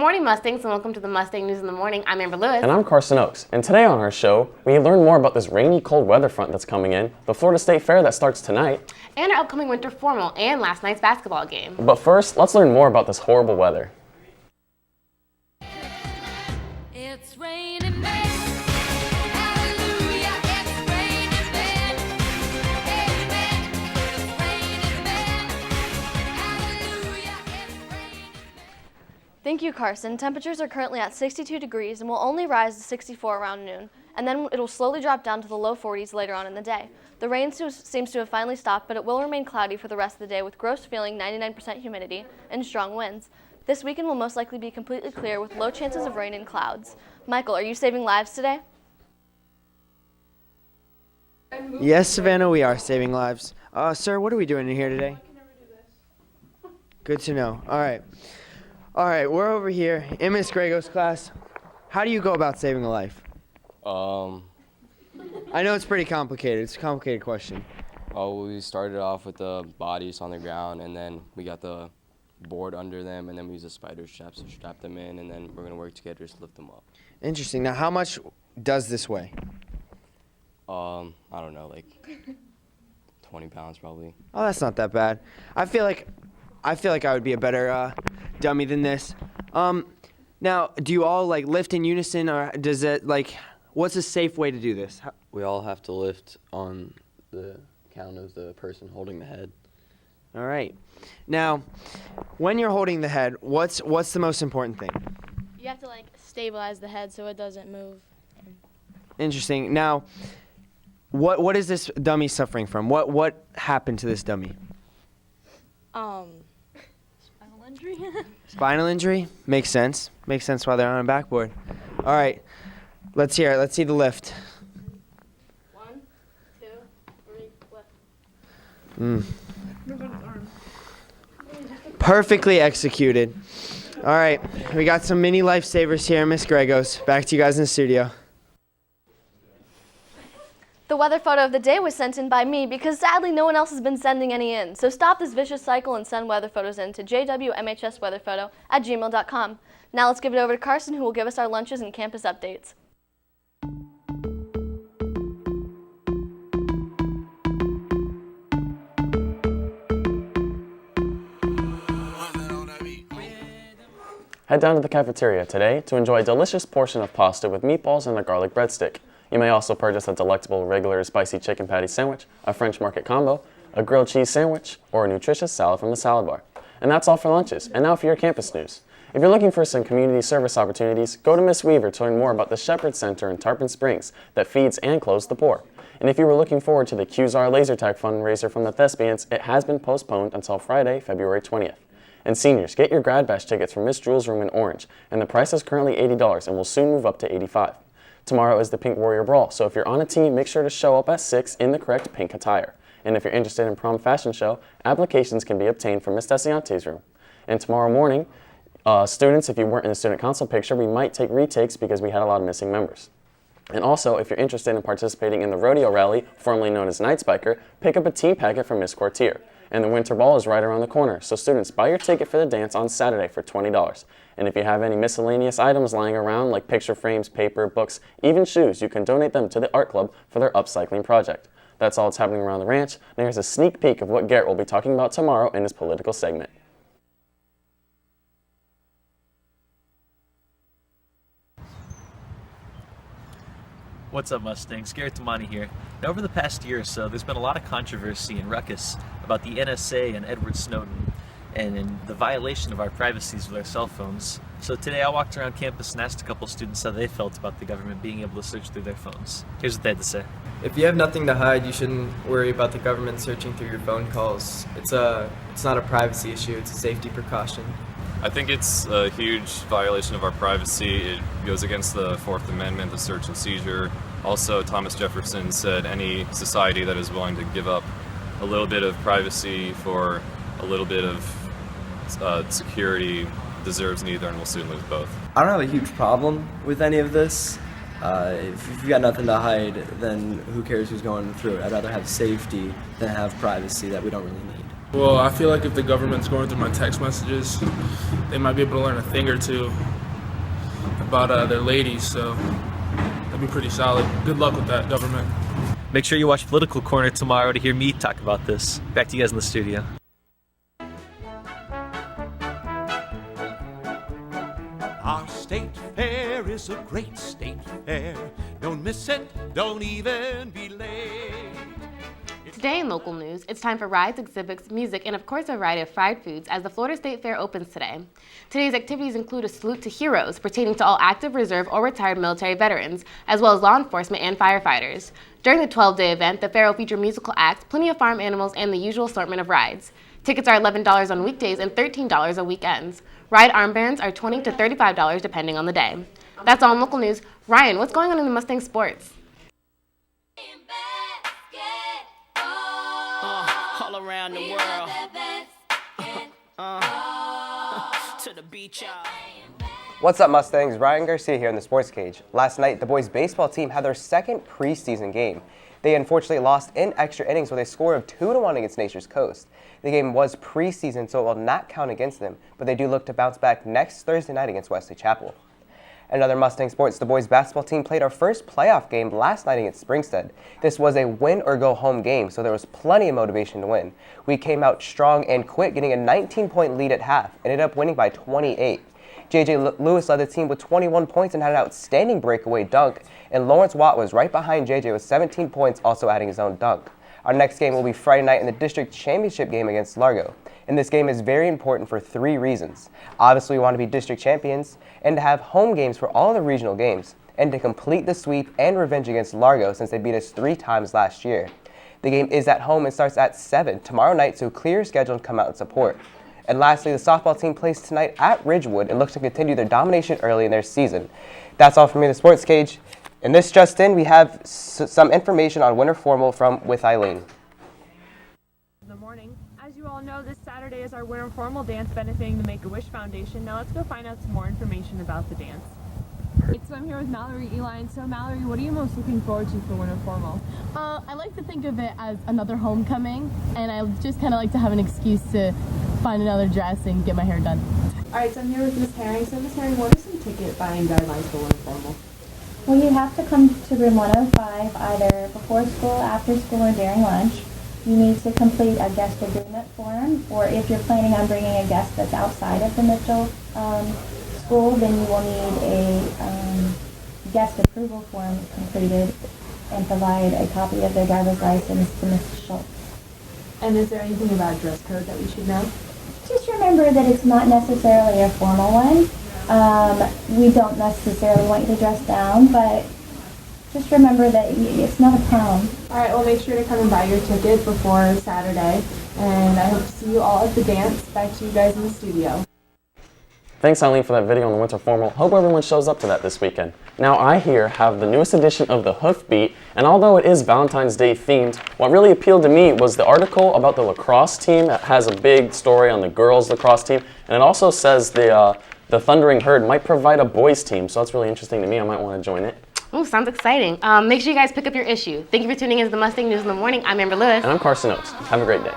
morning, Mustangs, and welcome to the Mustang News in the Morning. I'm Amber Lewis. And I'm Carson Oakes. And today on our show, we learn more about this rainy, cold weather front that's coming in, the Florida State Fair that starts tonight, and our upcoming winter formal, and last night's basketball game. But first, let's learn more about this horrible weather. It's raining men. Hallelujah, it's raining men. Amen. It's raining men. Hallelujah, it's raining men. Thank you, Carson. Temperatures are currently at 62 degrees and will only rise to 64 around noon, and then it'll slowly drop down to the low 40s later on in the day. The rain seems to have finally stopped, but it will remain cloudy for the rest of the day with gross feeling 99% humidity and strong winds. This weekend will most likely be completely clear with low chances of rain and clouds. Michael, are you saving lives today? Yes, Savannah, we are saving lives. Sir, what are we doing in here today? I can never do this. Good to know. All right, we're over here in Miss Grego's class. How do you go about saving a life? I know it's pretty complicated. It's a complicated question. Oh, we started off with the bodies on the ground, and then we got the board under them, and then we used the spider straps to strap them in, and then we're going to work together to lift them up. Interesting. Now, how much does this weigh? I don't know, like 20 pounds probably. Oh, that's not that bad. I feel like I would be a better dummy than this. Now, do you all like lift in unison, or does it like? What's a safe way to do this? We all have to lift on the count of the person holding the head. All right. Now, when you're holding the head, what's the most important thing? You have to like stabilize the head so it doesn't move. Interesting. Now, what is this dummy suffering from? What happened to this dummy? Spinal injury. Spinal injury? Makes sense. Makes sense why they're on a backboard. All right. Let's hear it. Let's see the lift. 1, 2, 3, lift. Perfectly executed. All right. We got some mini lifesavers here, Miss Grego's. Back to you guys in the studio. The weather photo of the day was sent in by me because sadly no one else has been sending any in. So stop this vicious cycle and send weather photos in to jwmhsweatherphoto@gmail.com. Now let's give it over to Carson, who will give us our lunches and campus updates. Head down to the cafeteria today to enjoy a delicious portion of pasta with meatballs and a garlic breadstick. You may also purchase a delectable regular spicy chicken patty sandwich, a French market combo, a grilled cheese sandwich, or a nutritious salad from the salad bar. And that's all for lunches. And now for your campus news. If you're looking for some community service opportunities, go to Miss Weaver to learn more about the Shepherd Center in Tarpon Springs that feeds and clothes the poor. And if you were looking forward to the QZAR laser tag fundraiser from the Thespians, it has been postponed until Friday, February 20th. And seniors, get your grad bash tickets from Miss Jewel's room in Orange, and the price is currently $80 and will soon move up to $85. Tomorrow is the Pink Warrior Brawl, so if you're on a team, make sure to show up at 6 in the correct pink attire. And if you're interested in prom fashion show, applications can be obtained from Miss Desiante's room. And tomorrow morning, students, if you weren't in the student council picture, we might take retakes because we had a lot of missing members. And also, if you're interested in participating in the rodeo rally, formerly known as Night Spiker, pick up a team packet from Miss Courtier. And the Winter Ball is right around the corner, so students, buy your ticket for the dance on Saturday for $20. And if you have any miscellaneous items lying around, like picture frames, paper, books, even shoes, you can donate them to the art club for their upcycling project. That's all that's happening around the ranch. And here's a sneak peek of what Garrett will be talking about tomorrow in his political segment. What's up, Mustangs? Garrett Tomasi here. Now, over the past year or so, there's been a lot of controversy and ruckus about the NSA and Edward Snowden and the violation of our privacies with our cell phones. So today I walked around campus and asked a couple students how they felt about the government being able to search through their phones. Here's what they had to say. If you have nothing to hide, you shouldn't worry about the government searching through your phone calls. It's not a privacy issue, it's a safety precaution. I think it's a huge violation of our privacy. It goes against the Fourth Amendment, the search and seizure. Also, Thomas Jefferson said any society that is willing to give up a little bit of privacy for a little bit of security deserves neither and will soon lose both. I don't have a huge problem with any of this. If you've got nothing to hide, then who cares who's going through it? I'd rather have safety than have privacy that we don't really need. Well, I feel like if the government's going through my text messages, they might be able to learn a thing or two about their ladies, so that'd be pretty solid. Good luck with that, government. Make sure you watch Political Corner tomorrow to hear me talk about this. Back to you guys in the studio. Our state fair is a great state fair. Don't miss it, don't even be late. Today in local news, it's time for rides, exhibits, music, and of course a variety of fried foods as the Florida State Fair opens today. Today's activities include a salute to heroes pertaining to all active, reserve, or retired military veterans, as well as law enforcement and firefighters. During the 12-day event, the fair will feature musical acts, plenty of farm animals, and the usual assortment of rides. Tickets are $11 on weekdays and $13 on weekends. Ride armbands are $20 to $35 depending on the day. That's all in local news. Ryan, what's going on in the Mustang sports? All around the world. To the beach, y'all. What's up, Mustangs? Ryan Garcia here in the Sports Cage. Last night, the boys' baseball team had their second preseason game. They unfortunately lost in extra innings with a score of 2-1 against Nature's Coast. The game was preseason, so it will not count against them, but they do look to bounce back next Thursday night against Wesley Chapel. In other Mustang sports, the boys' basketball team played our first playoff game last night against Springstead. This was a win-or-go-home game, so there was plenty of motivation to win. We came out strong and quick, getting a 19-point lead at half, and ended up winning by 28. JJ Lewis led the team with 21 points and had an outstanding breakaway dunk, and Lawrence Watt was right behind JJ with 17 points, also adding his own dunk. Our next game will be Friday night in the district championship game against Largo. And this game is very important for 3 reasons. Obviously, we want to be district champions, and to have home games for all the regional games, and to complete the sweep and revenge against Largo since they beat us 3 times last year. The game is at home and starts at 7 tomorrow night, so clear your schedule and come out and support. And lastly, the softball team plays tonight at Ridgewood and looks to continue their domination early in their season. That's all from me in the Sports Cage. And this just in, we have some information on Winter Formal with Eileen. Good morning. As you all know, this Saturday is our Winter Formal dance benefiting the Make-A-Wish Foundation. Now let's go find out some more information about the dance. So I'm here with Mallory, Eli, and so Mallory, what are you most looking forward to for Winter Formal? I like to think of it as another homecoming, and I just kind of like to have an excuse to find another dress and get my hair done. Alright, so I'm here with Ms. Herring. So Ms. Herring, what are some ticket buying guidelines for Winter Formal? Well, you have to come to room 105 either before school, after school, or during lunch. You need to complete a guest agreement form, or if you're planning on bringing a guest that's outside of the Mitchell school, then you will need a guest approval form completed and provide a copy of their driver's license to Ms. Schultz. And is there anything about dress code that we should know? Just remember that it's not necessarily a formal one. We don't necessarily want you to dress down, but just remember that it's not a prom. Alright, well make sure to come and buy your ticket before Saturday, and I hope to see you all at the dance. Back to you guys in the studio. Thanks, Eileen, for that video on the Winter Formal. Hope everyone shows up to that this weekend. Now, I here have the newest edition of the Hoofbeat, and although it is Valentine's Day themed, what really appealed to me was the article about the lacrosse team. It has a big story on the girls' lacrosse team, and it also says the Thundering Herd might provide a boys' team, so that's really interesting to me. I might want to join it. Ooh, sounds exciting. Make sure you guys pick up your issue. Thank you for tuning in to the Mustang News in the Morning. I'm Amber Lewis. And I'm Carson Oates. Have a great day.